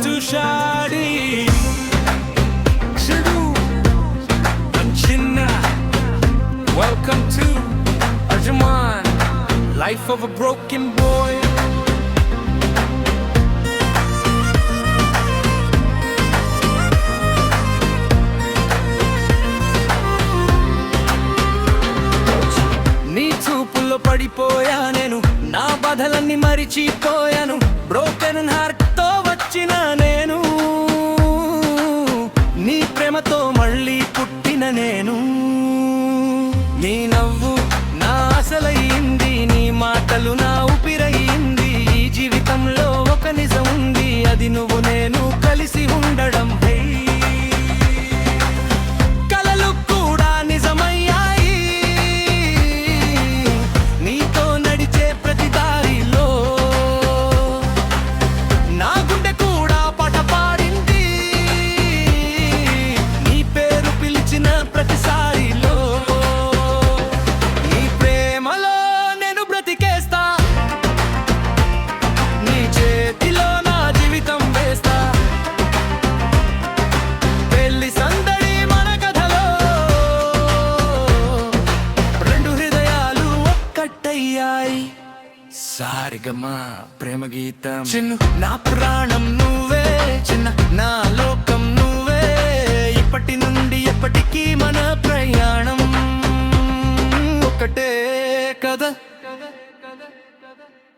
to Shadi. Shidu, I'm Chinna. Welcome to Arjuman, life of a broken boy. నీ చూపుల్లో పడిపోయా నేను, నా బాధలన్నీ మరిచిపోయాను. బ్రోకెన్ హార్ట్ తో వచ్చిన నేను, నీ ప్రేమతో మళ్ళీ పుట్టిన నేను. నీ నవ్వు నా అసలయింది, నీ మాటలు నా ఊపిరయింది. ఈ జీవితంలో ఒక నిజం ఉంది, అది నువ్వు నేను కలిసి ఉండడం. కలలు కూడా నిజమయ్యాయి, నీతో నడిచే ప్రతి దారిలో. నా గుండె కూడా పాట పాడింది, నీ పేరు పిలిచిన ప్రతిసారిలో. నీ ప్రేమలో నేను బ్రతికేస్తా, నీ చేతిలో నా జీవితం వేస్తా. పెళ్లి సందడి మన కథలో, రెండు హృదయాలు ఒక్కటయ్యాయి. సారిగమా ప్రేమ గీతం. చిన్ను నా ప్రాణం నువ్వే, చిన్న నా లోకం నువ్వే. ఇప్పటి నుండి ఎప్పటికీ మన ప్రయాణం ఒకటే కదా,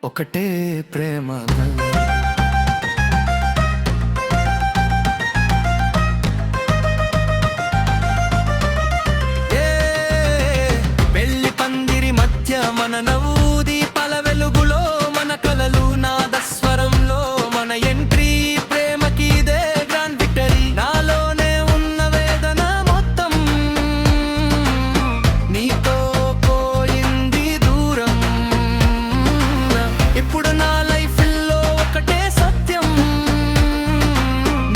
ఒకటే ప్రేమ. పెళ్లి పందిరి మధ్య మన నవ్వు, దీపాల వెలుగులో మన కలలు. నాదస్వరంలో మన ఎంట్రీ, ప్రేమకి ఇదే గ్రాండ్ విక్టరీ. నాలోనే ఉన్న వేదన మొత్తం నీతో పోయింది దూరం. ఇప్పుడు నా లైఫ్ లో ఒకటే సత్యం,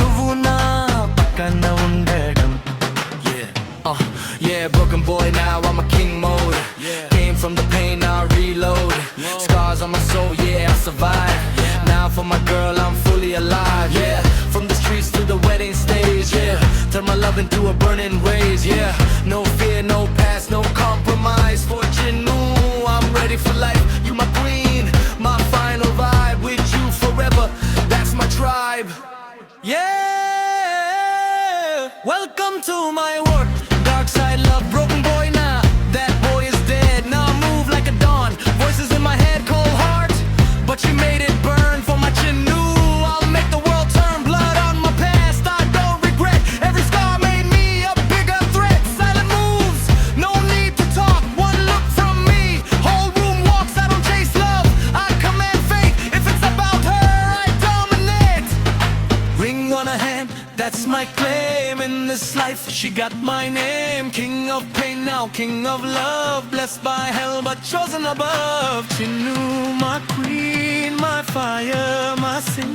నువ్వు నా పక్కన ఉండడం. Yeah, broken boy, now I'm a king mode. Came from the pain, now I reload. Scars on my soul, yeah, I survive. Now for my girl, I'm fully alive. Yeah, from the streets to the wedding stage. Yeah, turn my love into a burning rage. Yeah, no fear, no past, no compromise. For Jinnu, I'm ready for life. You my queen, my final vibe. With you forever, that's my tribe. Yeah, welcome to my world. Dark side love, broken boy now. That boy is dead, now I move like a dawn. Voices in my head, cold heart, but you made it burn for my Chinnu. I'll make the world turn, blood on my past, I don't regret. Every scar made me a bigger threat. Silent moves, no need to talk. One look from me, whole room walks. I don't chase love, I command fate. If it's about her, I dominate. Ring on her hand, that's my claim in this life. She got my name, king of pain now, king of love. Blessed by hell but chosen above. Chinnu, my queen, my fire, my sin.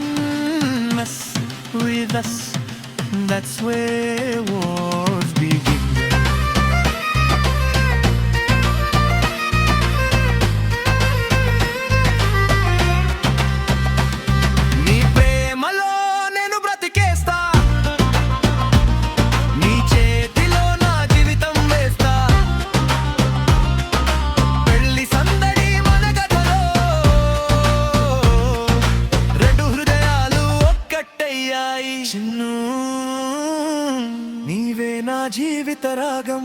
Mess with us, that's where wars begin. నీ ప్రేమలో నేను బ్రతికేస్తా, నీ చేతిలో నా జీవితం వేస్తా. పెళ్లి సందడి మన కథలో, రెండు హృదయాలు ఒక్కటయ్యాయి. చిన్ను నీవే నా జీవిత రాగం.